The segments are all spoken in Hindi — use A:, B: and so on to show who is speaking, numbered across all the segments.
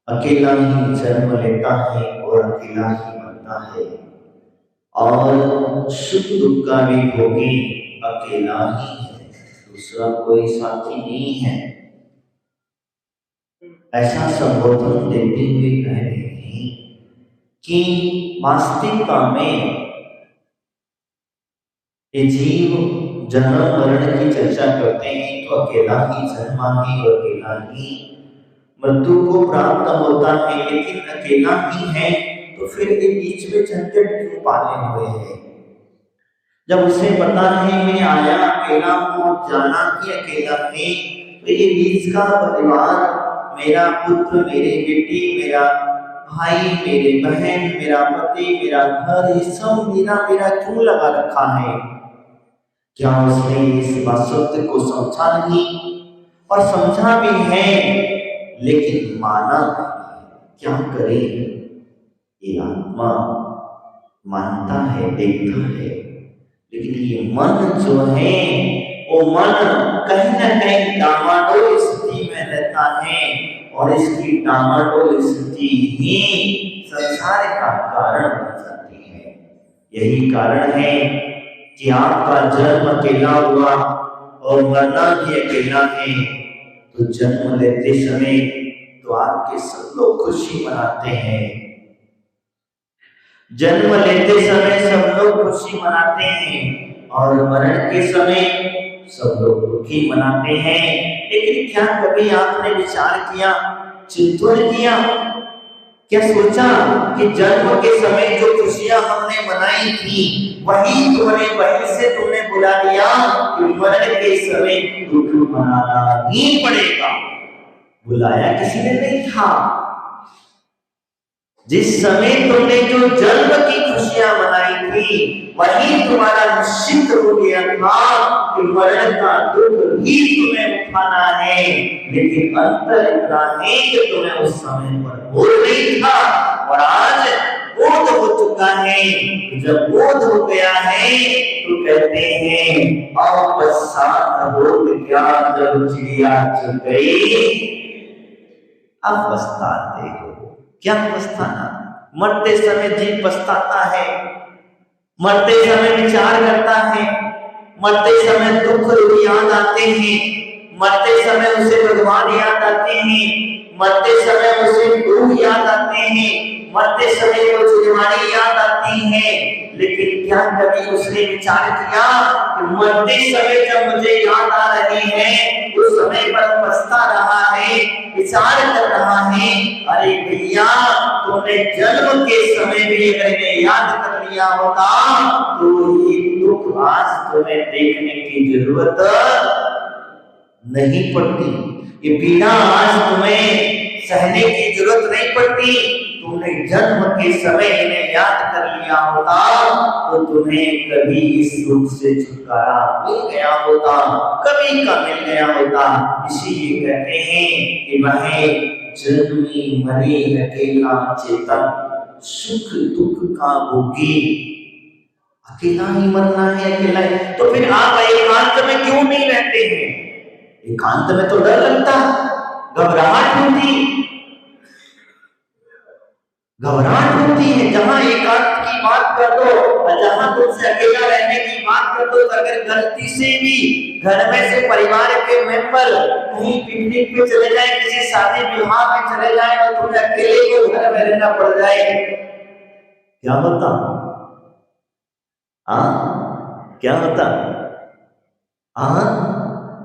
A: अकेला ही जन्म लेता है और अकेला ही मरता है, और सुख दुख का भी भोगी अकेला ही है, दूसरा कोई साथी नहीं है। ऐसा संबोधन देते हुए कह रहे हैं कि वास्तविकता में ये जीव जन्म मरण की चर्चा करते हैं तो अकेला ही जन्मा है और अकेला ही मृत्यु को प्राप्त होता है, लेकिन अकेला ही है तो फिर ये बीच में झंझट क्यों पाले हुए हैं? जब उसे पता है मैं आया अकेला हूँ और जाना भी अकेला है, तो ये बीच का परिवार, मेरा पुत्र, मेरे बेटी, मेरा भाई, मेरे बहन, मेरा पति, मेरा घर, ये सब मेरा मेरा क्यों लगा रखा है? क्या उसने इस बात सत्य को समझा नहीं? और समझा भी है लेकिन माना नहीं। क्या करे? ये आत्मा मानता है, देखता है, लेकिन ये मन जो है वो मन कहीं ना कहीं डामाडोल स्थिति में रहता है, और इसकी डामाडोल स्थिति ही संसार का कारण बन जाती है। यही कारण है कि आपका जन्म अकेला हुआ और मरना भी अकेला है। तो जन्म लेते समय तो आपके सब लोग खुशी मनाते हैं, जन्म लेते समय सब लोग खुशी मनाते हैं, और मरण के समय सब लोग दुखी मनाते हैं। लेकिन क्या कभी आपने विचार किया, चिंतन किया, क्या सोचा कि जन्म के समय जो खुशियां हमने मनाई थी वही तुमने बुला लिया कि मरण के समय दुख मनाना ही पड़ेगा? बुलाया किसी ने नहीं था। जिस समय तुमने जो जन्म की खुशियां मनाई थी वही तुम्हारा निश्चित हो गया था कि मरण का दुख ही तुम्हें उठाना है, लेकिन अंतर इतना है कि तुम्हें उस समय पर बोध नहीं था, और आज बोध हो चुका है। जब बोध हो गया है तो कहते हैं अवसाद हो गया जब चिड़िया चुग गई, अब पछताते हो। क्या पछताना? मरते समय जीव पछताता है, मरते समय विचार करता है, मरते समय दुख याद आते हैं, मरते समय उसे भगवान याद आते हैं, मरते समय उसे गुरु याद आते हैं, मरते समय वो जुर्मानी याद आती है। लेकिन क्या कभी उसने विचार किया कि मरते समय जब मुझे याद आ रही है उस समय पर पछता रहा है, विचार कर रहा है, अरे भैया तुमने जन्म के समय भी अगर इन्हें याद कर लिया होता तो ये दुख आज तुम्हें देखने की जरूरत नहीं पड़ती, ये पीड़ा आज तुम्हें सहने की जरूरत नहीं पड़ती। तुमने जन्म के समय इन्हें याद कर लिया होता तो तुम्हें कभी इस दुख से छुटकारा मिल गया होता, कभी का मिल गया होता। इसीलिए कहते हैं कि वह जन्मी मरे अकेला चेतन, सुख दुख का भोगी अकेला ही मरना है, अकेला ही। तो फिर आप एकांत में क्यों नहीं रहते हैं? एकांत में तो डर लगता, घबराहट होती है। जहां एकांत की बात कर दो और जहां तुमसे अकेला रहने की बात कर दो, तो अगर गलती से भी घर में से परिवार के मेंबर कहीं पिकनिक पे चले जाए, किसी शादी विवाह में चले जाए और तुम्हें अकेले को घर में रहना पड़ जाए, क्या होता? क्या होता?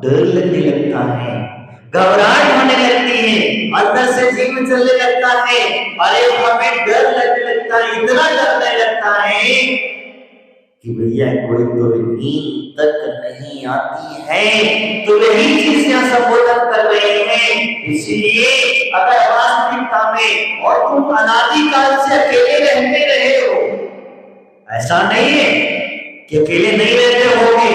A: डर लगने लगता है, घबराहट होने लगती है, अंदर से जीव चलने लगता है, अरे हमें डर लगने लगता है, इतना डरने लगता है कि भैया कोई तो नींद तक नहीं आती है। तो यही चीज यहाँ संबोधन कर रहे हैं। इसीलिए अगर वास्तविकता में और तुम अनादिकाल से अकेले रहते रहे हो, ऐसा नहीं है कि अकेले नहीं रहते होगे,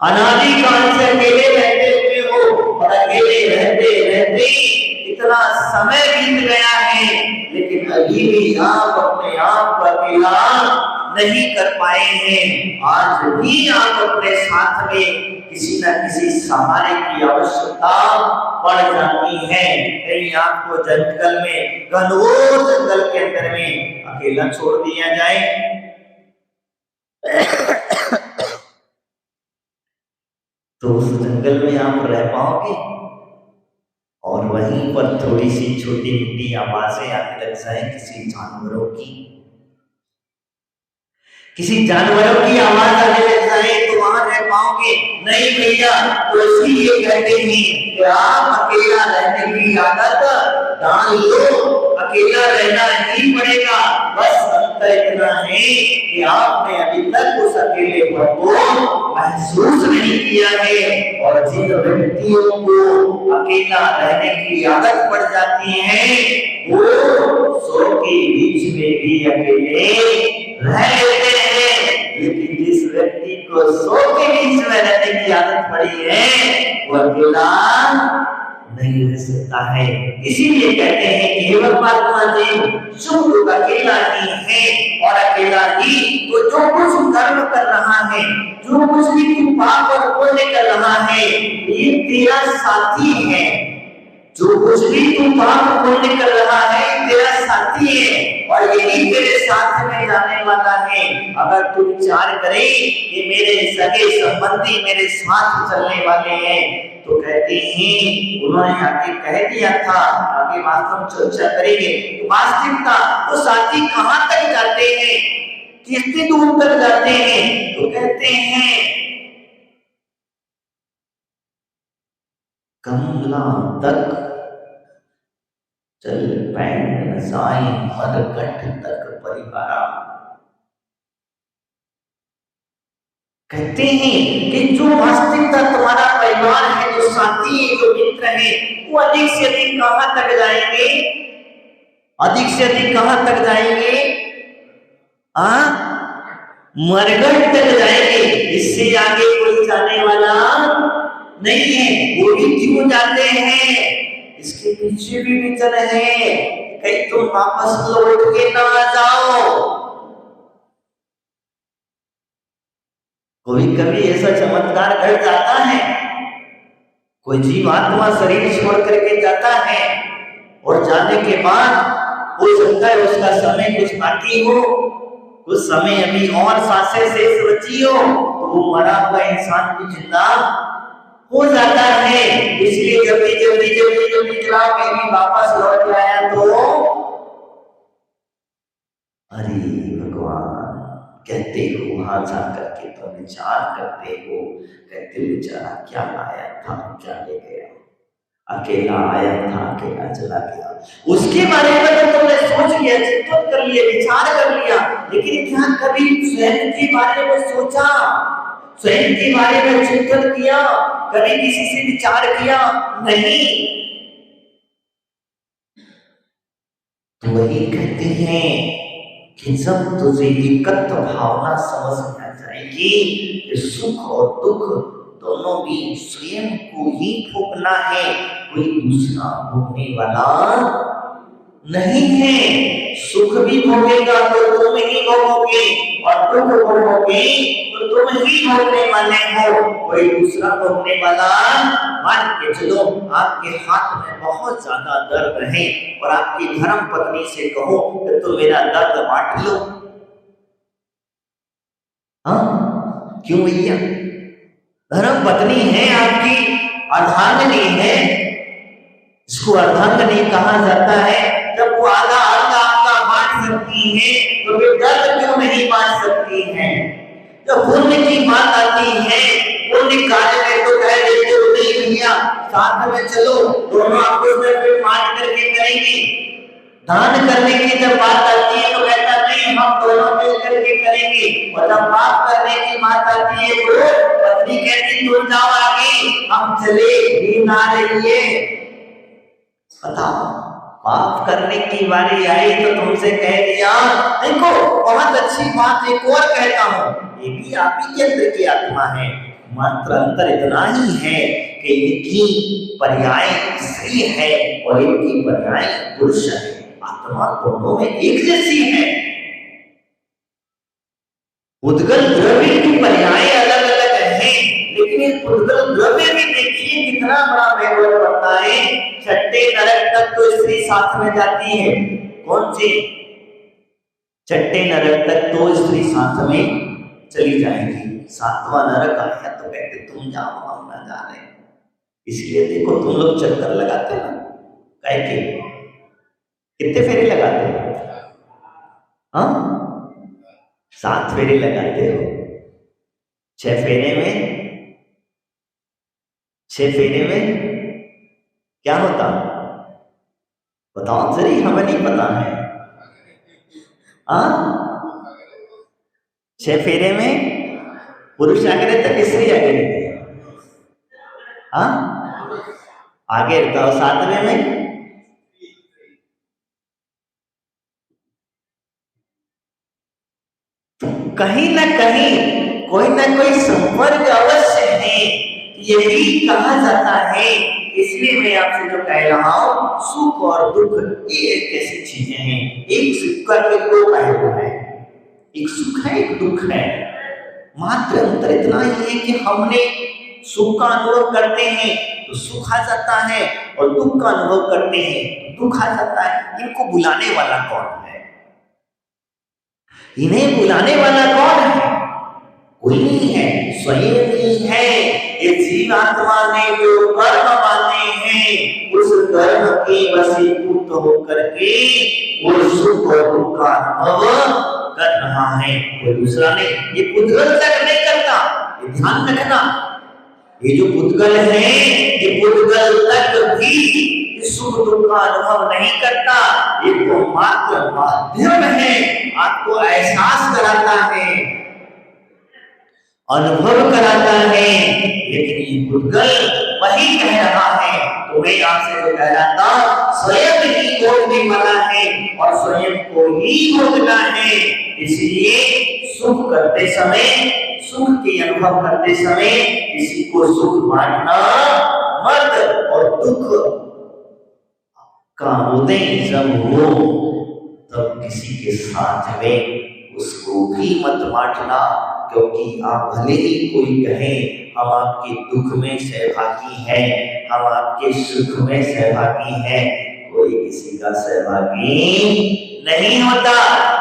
A: अनादिकाल से अकेले रहते हुए हो, और अकेले रहते रहते इतना समय बीत गया है, लेकिन अभी भी आप अपने आप को अकेला नहीं कर पाए हैं। आज भी आप अपने साथ में किसी न किसी सहारे की आवश्यकता पड़ जाती है। कहीं आपको जंगल में, घनघोर जंगल के अंदर में अकेला छोड़ दिया जाए तो उस जंगल में आप रह पाओगे? और वहीं पर थोड़ी सी छोटी मोटी आवाजें आने लग जाए किसी जानवरों की आवाज आने लग जाए तो वहां रह पाओगे? नहीं भैया। तो इसलिए कहते हैं कि आप अकेला रहने की आदत डाल लो, अकेला रहना ही पड़ेगा। बस अंतर इतना है कि आपने अभी तक उस अकेलेपन को महसूस नहीं किया है। और जिन व्यक्तियों को अकेला रहने की आदत पड़ जाती है वो 100 के बीच में भी अकेले रह लेते हैं। लेकिन जिस व्यक्ति को 100 के बीच में रहने की आदत पड़ी है वो अकेला नहीं रह सकता है। इसीलिए कहते हैं कि हे परमात्मा जी, सुख अकेला ही है और अकेला ही तो जो कुछ कर्म कर रहा है, जो कुछ भी तू पाप और पुण्य कर रहा है, ये तेरा साथी है। जो कुछ भी तू पाप पुण्य कर रहा है तेरा साथी है और यही तेरे साथ में जाने वाला है। अगर तू विचार करे कि मेरे सगे संबंधी मेरे साथ चलने वाले हैं तो कहते हैं, उन्होंने आगे कह दिया था, आगे वास्तव चर्चा करेंगे तो वास्तविकता वो साथी कहां तक जाते हैं, कितनी दूर तक जाते हैं? तो कहते हैं कमला तक चल पैंड नसाई मरकट तक परिवारा। कहते हैं कि जो वास्तविकता तुम्हारा परिवार है, जो साथी है, जो मित्र है, वो अधिक से अधिक कहां तक जाएंगे? अधिक से अधिक कहां तक जाएंगे? मरकट तक जाएंगे। इससे आगे कोई जाने वाला नहीं है। वो भी क्यों जाते हैं? इसके पीछे भी रीजन है, कहीं तुम वापस लौट के ना जाओ। कभी कभी ऐसा चमत्कार घट जाता है, कोई जीवात्मा शरीर छोड़ करके जाता है और जाने के बाद हो सकता है उसका समय कुछ बाकी हो, कुछ समय अभी और सांसें शेष बची हो, तो वो मरा हुआ इंसान भी जिंदा हो जाता है। इसलिए जल्दी जल्दी जल्दी जल्दी चला कहीं वापस लौट आया तो अरे भगवान कहते हो, वहां जा करके तो विचार करते हो, कहते बेचारा क्या लाया था, क्या ले गया, अकेला आया था, अकेला चला गया। उसके बारे में तो तुमने सोच लिया, चिंतन कर लिया, विचार कर लिया, लेकिन क्या कभी स्वयं के बारे में सोचा, स्वयं के बारे में चिंतन किया, कभी किसी से विचार किया? नहीं। तो वही कहते हैं कि जब तुझे एकत्व भावना समझ में आ जाएगी कि सुख और दुख दोनों भी स्वयं को ही भोगना है, कोई दूसरा भोगने वाला नहीं है। सुख भी भोगेगा तो तुम ही भोगोगे और दुख भोगोगे तो तुम ही भोगने वाले हो, कोई दूसरा भोगने वाला। मान के चलो आपके हाथ में बहुत ज्यादा दर्द है और आपकी धर्म पत्नी से कहो कि तुम मेरा दर्द बांट लो, हाँ क्यों भैया? धर्म पत्नी है आपकी, अर्धांगिनी है, इसको अर्धांगिनी कहा जाता है। जब वो आधा आधा आपका बांट सकती है तो वे दर्द क्यों नहीं बांट सकती हैं? जब पुण्य की बात आती है, पुण्य कार्य में तो कह देते हो नहीं भैया साथ में चलो, दोनों आपस में फिर बांट करके करेंगे। दान करने की जब बात आती है तो कहता नहीं हम दोनों मिल करके करेंगे, और जब पाप करने की बात आती है तो पत्नी कहती तुम जाओ आगे, हम चले भी ना रहिए। बताओ, पाप करने की बारी आई तो तुमसे कह दिया। देखो बहुत अच्छी बात एक और कहता हूं, ये भी आप ही के अंदर की आत्मा है, मात्र अंतर इतना ही है कि इनकी पर्याय स्त्री है और इनकी पर्याय पुरुष है। आत्मा दोनों में एक जैसी है, उद्गल द्रव्य की पर्याय अलग अलग है, लेकिन लेकिन इस पुद्गल ग्रह में भी देखिए कितना बड़ा वैभव करता है। छठे नरक तक तो स्त्री साथ में जाती है। कौन सी? छठे नरक तक तो स्त्री साथ में चली जाएगी। सातवां नरक आया तो कहते तुम जाओ, हम ना जा रहे। इसलिए देखो तुम लोग चक्कर लगाते ना, काहे के? कितने फेरे लगाते हो? हाँ, 7 फेरे लगाते हो। 6 फेरे में, 6 फेरे में क्या होता? बताओ जरी, हमें नहीं पता है। हाँ, 6 फेरे में पुरुष आगे रहता है, स्त्री आगे रहती है? हाँ, आगे रहता है। 7वें में कहीं ना कहीं कोई ना कोई संपर्क अवश्य है, यही कहा जाता है। इसलिए मैं आपसे जो कह रहा हूं, सुख और दुख ये एक ऐसी चीजें हैं। एक सुख का के 2 पहलू है, एक सुख है एक दुख है। मात्र अंतर इतना ही है कि हमने सुख का अनुभव करते हैं तो सुख आ जाता है, और दुख का अनुभव करते हैं तो दुख आ जाता है। इनको बुलाने वाला कौन है? इन्हें बुलाने वाला कौन है? कोई नहीं है, स्वयं ही है। ये जीवात्मा ने जो कर्म माने हैं, उस कर्म के वशीभूत होकर के वो सुख और दुख का अनुभव कर रहा है, कोई दूसरा नहीं। ये पुद्गल तक नहीं करता, ये ध्यान रखना। ये जो पुद्गल है, ये पुद्गल तक भी सुख दुख का अनुभव नहीं करता। ये तो मात्र माध्यम है, आपको एहसास कराता है, अनुभव कराता है। लेकिन ये पुद्गल वही कह रहा है। तो मैं आपसे जो कह रहा था, स्वयं ही भोगने वाला है और स्वयं को ही भोगना है। इसलिए सुख करते समय, सुख के अनुभव करते समय किसी को सुख बांटना मत, और दुख का उदय जब हो तब किसी के साथ में उसको भी मत बांटना। क्योंकि आप भले ही कोई कहे हम आपके दुख में सहभागी हैं, हम आपके सुख में सहभागी हैं, कोई किसी का सहभागी नहीं होता।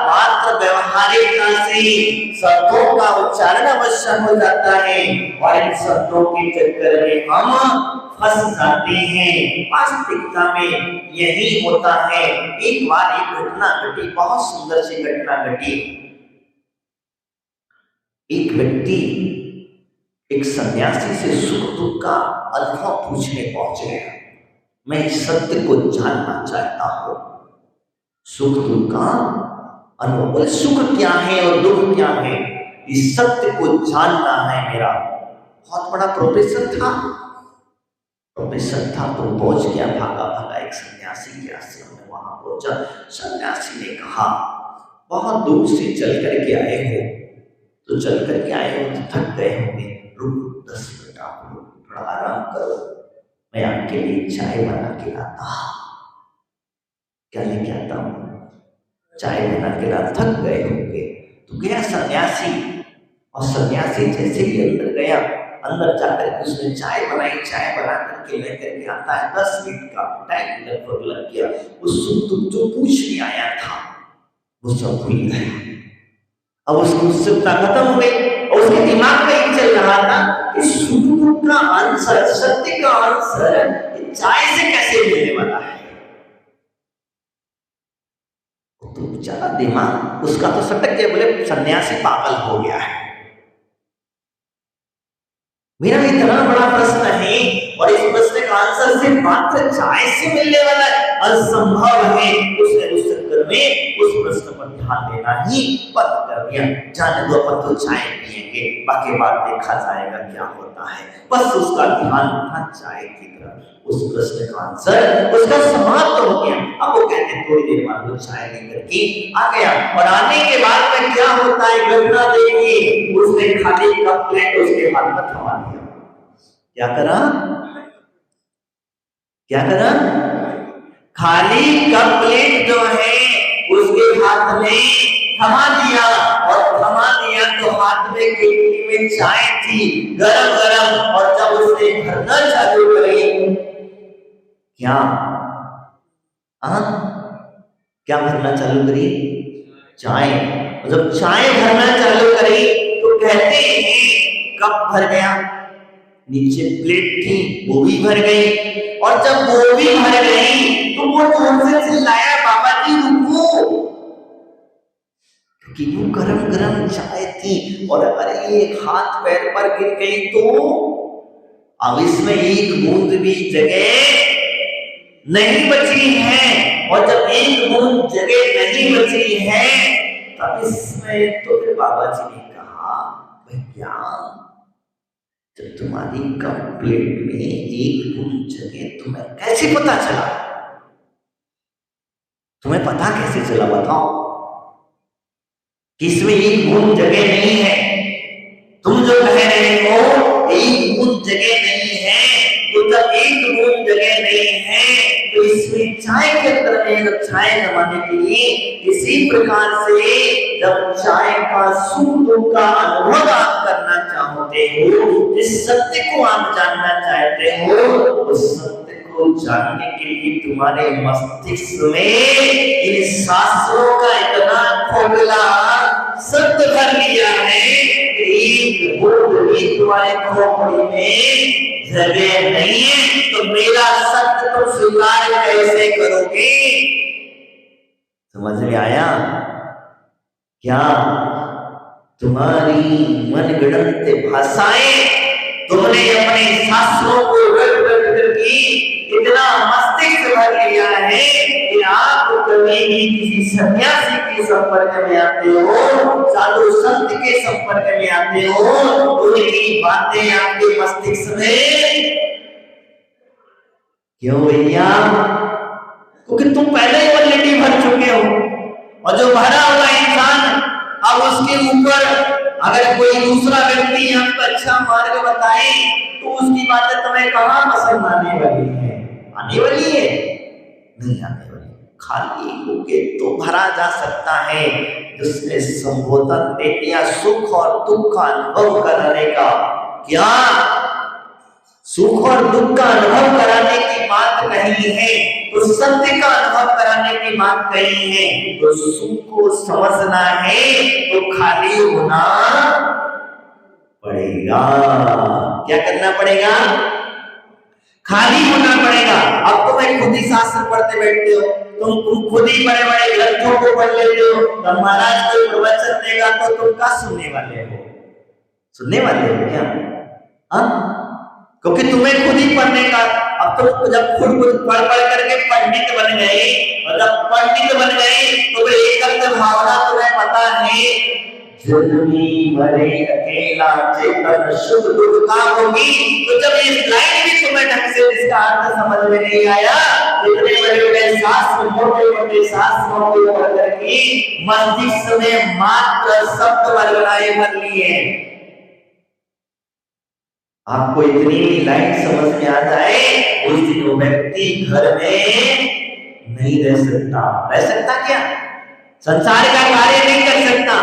A: मात्र व्यवहारिकता से शब्दों का उच्चारण अवश्य हो जाता है, और इन शब्दों के चक्कर में हम फंस जाते हैं। वास्तविकता में यही होता है। एक बार एक घटना घटी, बहुत सुंदर सी घटना घटी। एक व्यक्ति एक सन्यासी से सुख दुख का अनुभव पूछने पहुंच गया। मैं इस सत्य को जानना चाहता हूं, सुख दुख का अनुभव। बोले सुख क्या है और दुख क्या है, इस सत्य को जानना है मेरा। बहुत बड़ा प्रोफेसर था तो पहुंच गया, भागा भागा एक सन्यासी के आश्रम में वहां पहुंचा। सन्यासी ने कहा, बहुत दूर से चल करके आए हो, तो चल करके आए हो तो थक गए होंगे, रुक 10 मिनट आप लोग थोड़ा आराम करो, मैं आपके लिए चाय बना के लाता। क्या लेके आता हूँ? चाय बना के लाता। थक गए होंगे। तो गया सन्यासी, और सन्यासी जैसे ही अंदर गया, अंदर जाकर उसने चाय बनाई, चाय बना करके लेकर के आता है। 10 मिनट का टाइम लगभग लग गया। उस सुख दुख जो पूछने आया था वो सब भूल गया। अब उसकी उत्सुकता खत्म हो गई, और उसके दिमाग में ये चल रहा था कि सुख दुख का आंसर, सत्य का आंसर चाय से कैसे मिलने वाला है। तो बेचारा दिमाग उसका तो सटक गया। बोले सन्यासी पागल हो गया है। मेरा इतना बड़ा प्रश्न है, और इस प्रश्न का आंसर सिर्फ मात्र चाय से मिलने वाला असंभव है। उसने उस चक्कर में उस प्रश्न पर ध्यान देना ही बंद कर दिया। जाने दो, अपन तो चाय पिएंगे, बाकी बात देखा जाएगा क्या होता है। बस उसका ध्यान था चाय की तरफ। उस प्रश्न का आंसर उसका समाप्त हो गया। अब वो कहते थोड़ी देर बाद वो चाय लेकर के आ गया, और आने के बाद में क्या होता है घटना देखिए। उसने खाली कप प्लेट उसके हाथ में थमा दिया। क्या करा? क्या करा? खाली कप प्लेट जो है उसके हाथ में थमा दिया, और थमा दिया तो हाथ में केतली में चाय थी गरम गरम, और जब उसने भरना चालू करी, क्या क्या भरना चालू करी? चाय। जब चाय भरना चालू करी तो कहते हैं कप भर गया, नीचे प्लेट थी वो भी भर गई, और जब वो भी भर गई तो वो जोर से चिल्लाया, बाबा जी रुको, कि वो गरम गरम चाय थी और अरे हाथ पैर पर गिर गई तो अब इसमें एक बूंद भी जगह नहीं बची है, और जब एक बूंद जगह नहीं बची है तब इसमें तो फिर बाबा जी ने कहा, भैया जब तुम्हारी कप प्लेट में एक बूंद जगह तुम्हें कैसे पता चला? तुम्हें पता कैसे चला बताओ कि इसमें एक बूंद जगह नहीं है? तुम जो कह रहे हो एक बूंद जगह नहीं है, तो जब एक बूंद जगह नहीं है तो इसमें चाय के अंदर में जब चाय जमाने के लिए, इसी प्रकार से जब चाय का सुख दुख का अनुभव आप करना चाहते हो, जिस सत्य को आप जानना चाहते हो, उस सत्य को जानने के लिए तुम्हारे मस्तिष्क में इन शास्त्रों का इतना खोखला सत्य भर लिया है, एक बूंद भी तुम्हारे खोपड़ी में जगह नहीं है, तो मेरा सत्य तुम स्वीकार कैसे करोगे? समझ में आया क्या? तुम्हारी मनगढ़ंत भाषाएं तुमने अपने शास्त्रों को रट रट करके इतना मस्तिष्क भर लिया है कि आप कभी भी किसी सन्यासी के संपर्क में आते हो, साधु संत के संपर्क में आते हो, उनकी बातें आपके मस्तिष्क में क्यों भैया? क्योंकि तुम पहले ही ऑलरेडी भर चुके हो, और जो भरा हुआ इंसान अब उसके ऊपर अगर कोई दूसरा व्यक्ति आपको अच्छा मार्ग बताए तो उसकी बातें तुम्हें कहाँ पसंद आने वाली है? आने वाली है? नहीं आने वाली। खाली होके तो भरा जा सकता है, जिसने संबोधन दे दिया सुख और दुख का अनुभव कराने का। क्या सुख और दुख का अनुभव कराने की बात कही है तो सत्य का अनुभव कराने की बात कही है, तो सुख को समझना है तो खाली होना पड़ेगा। क्या करना पड़ेगा? खाली होना पड़ेगा। अब तुम्हें खुद ही शास्त्र पढ़ते बैठते हो, तुम खुद ही बड़े बड़े ग्रंथों को पढ़ लेते हो, तो महाराज कोई प्रवचन देगा तो तुम क्या सुनने वाले हो? सुनने वाले हो क्या? क्योंकि तुम्हें खुद ही पढ़ने का, अब तुम जब खुद पढ़ पढ़ करके पंडित बन गए, और जब पंडित बन गए तो एक भावना तुम्हें पता है, जन्मी मरे अकेला चेतन शुद्ध दुख का होगी। तो जब इस लाइन भी तुम्हें ढंग से इसका अर्थ समझ में नहीं आया, इतने बड़े बड़े शास्त्र मोटे मोटे शास्त्रों को पढ़ करके मस्तिष्क में मात्र शब्द वर्गनाएं भर लिए। आपको इतनी लाइन समझ में आ जाए, उस दिन वो व्यक्ति घर में नहीं रह सकता। रह सकता क्या? संसार का कार्य नहीं कर सकता,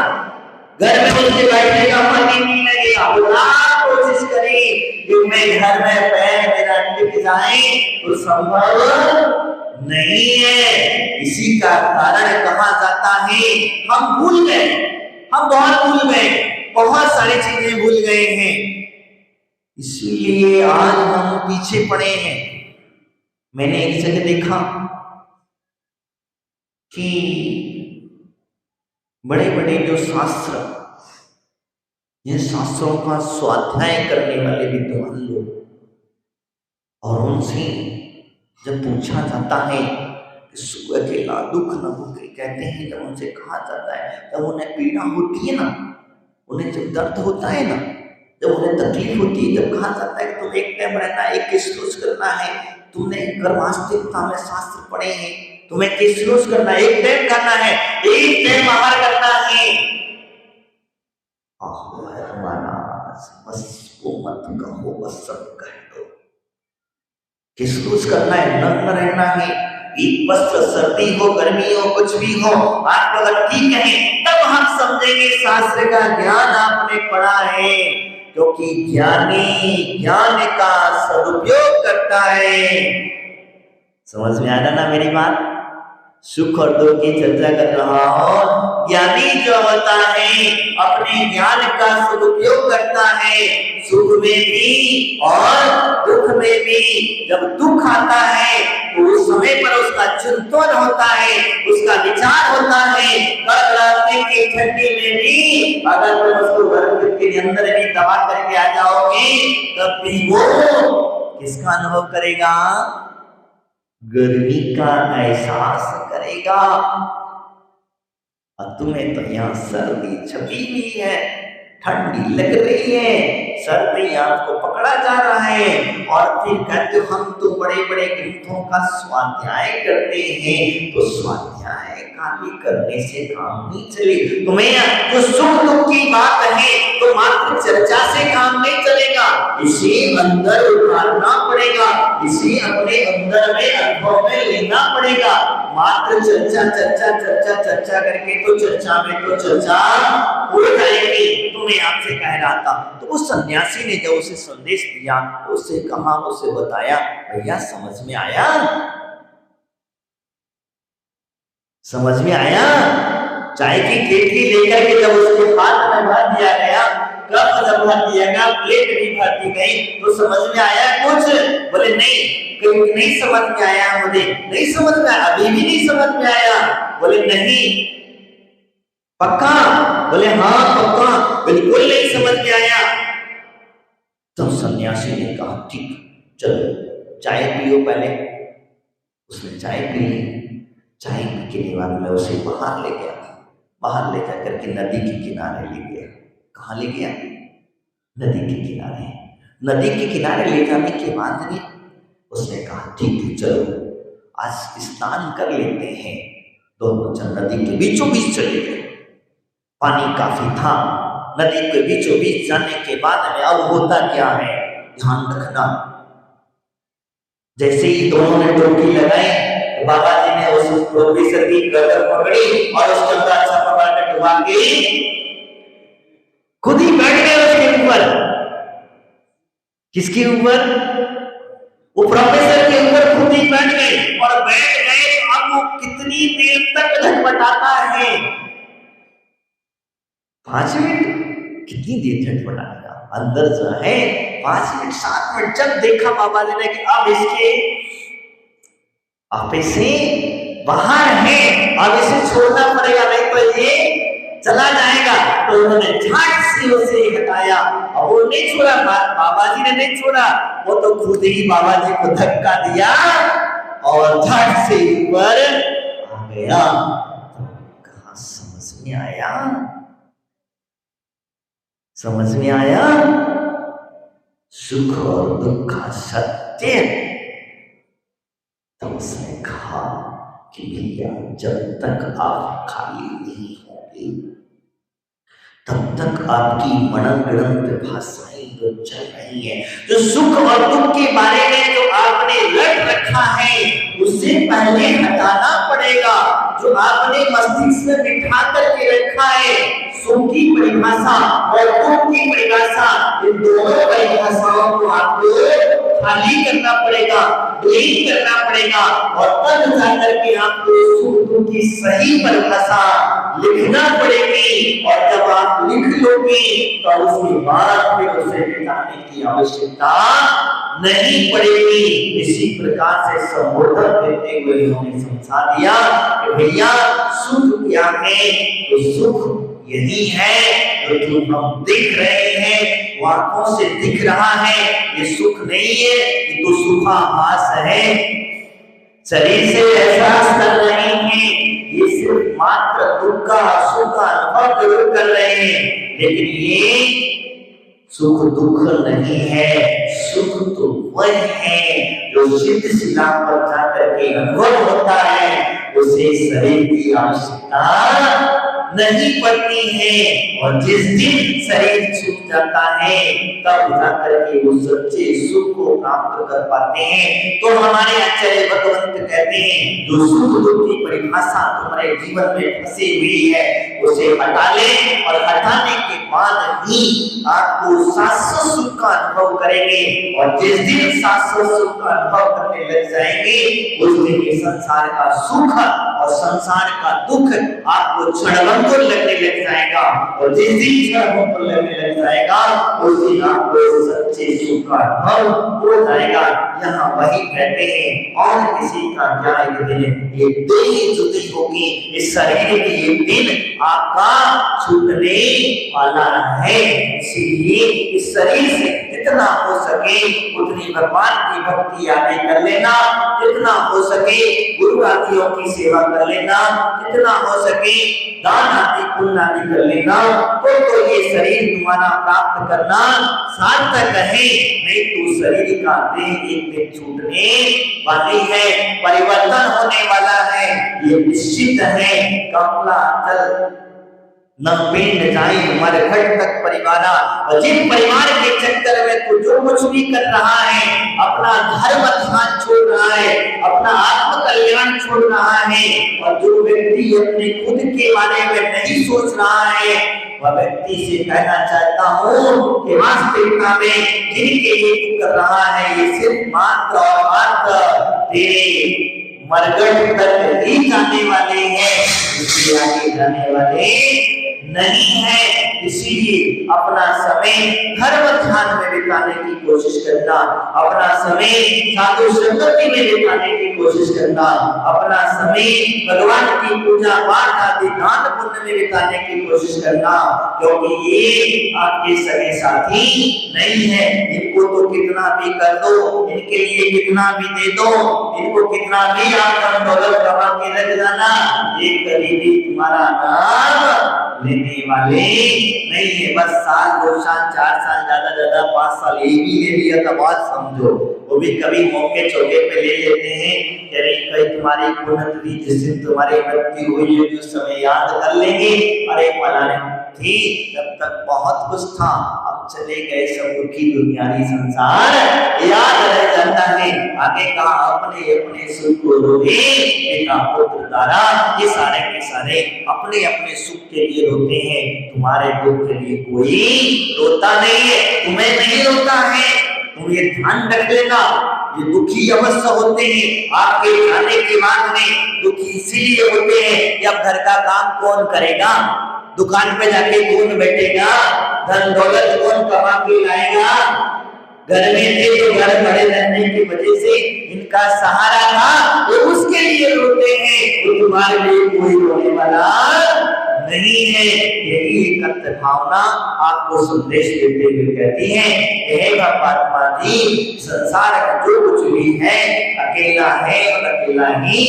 A: घर में उसके बैठने का मन ही नहीं लगेगा। वो लाख कोशिश करे कि मैं घर में पैर मेरा टिक जाए, तो संभव नहीं है। इसी का कारण कहा जाता है हम भूल गए, हम बहुत भूल गए, बहुत सारी चीजें भूल गए हैं, इसलिए आज हम पीछे पड़े हैं। मैंने एक जगह देखा कि बड़े बड़े जो शास्त्र, ये शास्त्रों का स्वाध्याय करने वाले विद्वान लोग, और उनसे जब पूछा जाता है कि सुख अकेला दुख न भूखे, कहते हैं जब उनसे कहा जाता है, जब उन्हें पीड़ा होती है ना, उन्हें जब दर्द होता है ना, जब उन्हें तकलीफ होती है, जब कहा जाता है कि तुम एक टाइम रहना, एक किस करना है, तुमने कर्मास्तिकता में शास्त्र पढ़े हैं, तुम्हें किस करना, एक टाइम करना है, एक टाइम आहार करना है। बस वो मत कहो, बस सब कह दो। किस करना है? नग्न रहना है, एक वस्त्र, सर्दी हो गर्मी हो कुछ भी हो, आप अगर ठीक है तब हम समझेंगे शास्त्र का ज्ञान आपने पढ़ा है। क्योंकि ज्ञानी ज्ञान का सदुपयोग करता है। समझ में आ रहा ना मेरी बात? सुख और दुख की चर्चा कर रहा हूं। ज्ञानी जो होता है अपने ज्ञान का सदुपयोग करता है, सुख में भी और दुख में भी। जब दुख आता है तो उस समय पर उसका चिंतन होता है, उसका विचार होता है। कड़कड़ाते की ठंडी में भी अगर तुम उसको गर्म के अंदर भी दबा करके आ जाओगे तब भी वो किसका अनुभव करेगा? गर्मी का एहसास करेगा। और तुम्हें तो यहाँ सर्दी छपी हुई है, ठंडी लग रही है, सर्दी आपको पकड़ा जा रहा है और फिर कहते हो हम तो बड़े बड़े ग्रंथों का स्वाध्याय करते हैं। तो स्वाध्याय खाली करने से काम नहीं चले। तुम्हें जो सुख दुख की बात है तो मात्र चर्चा से काम नहीं चलेगा, इसे अंदर उतारना पड़ेगा, इसे अपने अंदर में अनुभव में लेना पड़ेगा। मात्र चर्चा चर्चा चर्चा चर्चा करके तो चर्चा में तो चर्चा हो जाएगी। तो मैं आपसे कह रहा था, तो उस सन्यासी ने जब उसे संदेश दिया, उससे कहा, उसे बताया, भैया समझ में आया? समझ में आया? चाय की केतली लेकर के जब उसके हाथ में भर दिया गया, कप जब भर दिया गया, प्लेट भी भर दी गई, तो समझ में आया कुछ? बोले नहीं समझ में आया, मुझे नहीं समझ में आया, अभी भी नहीं समझ में आया। बोले नहीं, पक्का? बोले हाँ पक्का, बिल्कुल नहीं समझ में आया। तब सन्यासी ने कहा ठीक, चलो चाय पियो पहले। उसने चाय पी ली। चाय पीने के बाद मैं उसे बाहर ले गया, बाहर ले जाकर के नदी के किनारे ले गया। कहाँ ले गया? नदी के किनारे। नदी के किनारे ले जाने के बाद में उसने कहा ठीक है चलो आज स्नान कर लेते हैं। दोनों जन नदी के बीचों बीच चले गए। पानी काफी था। नदी के बीचों बीच जाने के बाद में अब होता क्या है, ध्यान रखना। जैसे ही दोनों ने डुबकी लगाई तो बाबा जी ने उस प्रोफेसर की गर्दन पकड़ी और उसके ऊपर अच्छा पकड़ के डुबा के खुद ही बैठ गए उसके ऊपर। किसके ऊपर? वो प्रोफेसर के ऊपर खुद ही बैठ गए और बैठ गए। अब वो कितनी देर तक झटपटाता है? 5 मिनट? कितनी देर झटपटाएगा? अंदर जो है 5 मिनट 7 मिनट। जब देखा बाबा जी ने कि अब इसके आपे से बाहर है, अब इसे छोड़ना पड़ेगा, नहीं तो ये चला जाएगा। तो उन्होंने झट से उसे हटाया और वो नहीं छोड़ा। बाबा जी ने नहीं छोड़ा, वो तो खुद ही बाबा जी को धक्का दिया और झट से ऊपर आ गया। कहाँ समझ में आया? समझ में आया? सुख और दुख का सत्य। तब उसने कहा कि भैया जब तक आप खाली नहीं होंगे तब तक आपकी मनन ग्रंथ भाषाएं जो चल रही है, जो सुख और दुख के बारे में जो आपने रट रखा है उसे पहले हटाना पड़ेगा। जो आपने मस्तिष्क में बिठा करके रखा है, सुख की परिभाषा और दुख की परिभाषा, इन दोनों परिभाषाओं को आपको खाली करना पड़ेगा, डिलीट करना पड़ेगा और तब जाकर के आपको सुख दुख की सही परिभाषा लिखना पड़ेगी। और जब आप लिख लोगे तो उसके बाद फिर उसे मिटाने की आवश्यकता नहीं पड़ेगी। इसी प्रकार से संबोधन देते हुए उन्होंने समझा दिया कि भैया सुख क्या है? तो सुख यही है जो हम देख रहे हैं, आंखों से दिख रहा है। ये सुख नहीं है, ये तो सुखाभास है। शरीर से एहसास कर रहे हैं, ये सिर्फ मात्र दुख का सुख का अनुभव जरूर कर रहे हैं, लेकिन ये सुख दुख नहीं है। सुख तो वह है जो सिद्ध शिला पर जाकर के अनुभव होता है, उसे शरीर की आवश्यकता नहीं पड़ती है। और जिस दिन शरीर छूट जाता है तब जाकर के वो सच्चे सुख को प्राप्त कर पाते हैं। तो हमारे आचार्य भगवंत कहते हैं जो सुख दुख की परिभाषा तुम्हारे जीवन में फंसी हुई है उसे हटा ले, और हटाने के बाद ही आपको शाश्वत सुख का अनुभव करेंगे। और जिस दिन शाश्वत सुख का अनुभव करने लग जाएंगे उस दिन ये संसार का सुख और संसार का दुख आपको क्षणभंगुर लगने लग जाएगा। और जिस दिन क्षणभंगुर लगने लग जाएगा उस दिन आपको सच्चे सुख का अनुभव हो जाएगा। यहाँ वही कहते हैं और किसी का क्या दिन, ये देह जुदी होगी, इस शरीर की ये दिन आपका छूटने वाला है। इसीलिए इस शरीर से जितना हो सके उतनी भगवान की भक्ति आदि कर लेना, जितना हो सके गुरु आदियों की सेवा कर लेना, जितना हो सके दान आदि पुण्य आदि कर लेना, तो ये शरीर तुम्हारा प्राप्त करना सार्थक है। नहीं तो शरीर का देह एक दिन छूटने वाली है, परिवर्तन होने वाला है, ये निश्चित है। कमला चल न पिंड जाए मरघट तक परिवारा। और जिन परिवार के चक्कर में तू जो कुछ भी कर रहा है, अपना धर्म ध्यान छोड़ रहा है, अपना आत्म कल्याण छोड़ रहा है, और जो व्यक्ति अपने खुद के बारे में नहीं सोच रहा है वह व्यक्ति से कहना चाहता हूँ कि वास्तविकता में जिनके लिए तू कर रहा है ये सिर्फ मात्र और मात्र तेरे मरघट तक ही जाने वाले हैं, इसके आगे जाने वाले नहीं है। इसीलिए अपना समय धर्म ध्यान में बिताने की कोशिश करना, अपना समय साधु संगति में बिताने की कोशिश करना, अपना समय भगवान की पूजा पाठ आदि दान पुण्य में बिताने की कोशिश करना, क्योंकि ये आपके सगे साथी नहीं है। इनको तो कितना भी कर दो, इनके लिए कितना भी दे दो, इनको कितना भी आप दौलत कमा के रख जाना, ये कभी भी तुम्हारा नाम लेने वाले नहीं है। बस साल 2 साल 4 साल ज्यादा 5 साल ये भी ले लिया तो बात समझो, वो भी कभी मौके चौके पे ले लेते हैं। कहीं तुम्हारी पुण्यतिथि जिस दिन तुम्हारी मृत्यु हुई है उस समय याद कर लेंगे, अरे फलाने थी तब तक बहुत कुछ था, अब चले गए सब दुखी दुनियावी संसार याद रह जाता है। आगे कहा अपने अपने सुख को रोए पिता पुत्र तारा, ये सारे के सारे अपने अपने सुख के लिए रोते हैं, तुम्हारे दुख के लिए कोई रोता नहीं है, तुम्हें नहीं रोता है। तुम ये ध्यान रख लेना, ये दुखी अवश्य होते हैं, आपके जाने के बाद में दुखी इसीलिए होते हैं कि अब घर का काम कौन करेगा, दुकान पे जाके कौन बैठेगा, धन दौलत कौन कमा के लाएगा। घर में थे तो घर बड़े रहने की वजह से इनका सहारा था, तो उसके लिए रोते हैं, तो तुम्हारे लिए कोई रोने वाला नहीं है। यही एकत्र भावना आपको संदेश देते हुए कहती है, हे परमात्मा जी संसार का जो कुछ भी है अकेला है और अकेला ही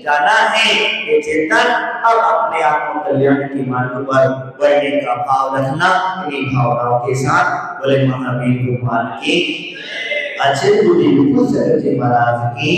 A: जाना है। ये चेतन अब अपने आत्म कल्याण के मार्ग पर बढ़ने का भाव रखना, इन्हीं भावनाओं के साथ बोले महावीर भगवान की अच्छे महाराज की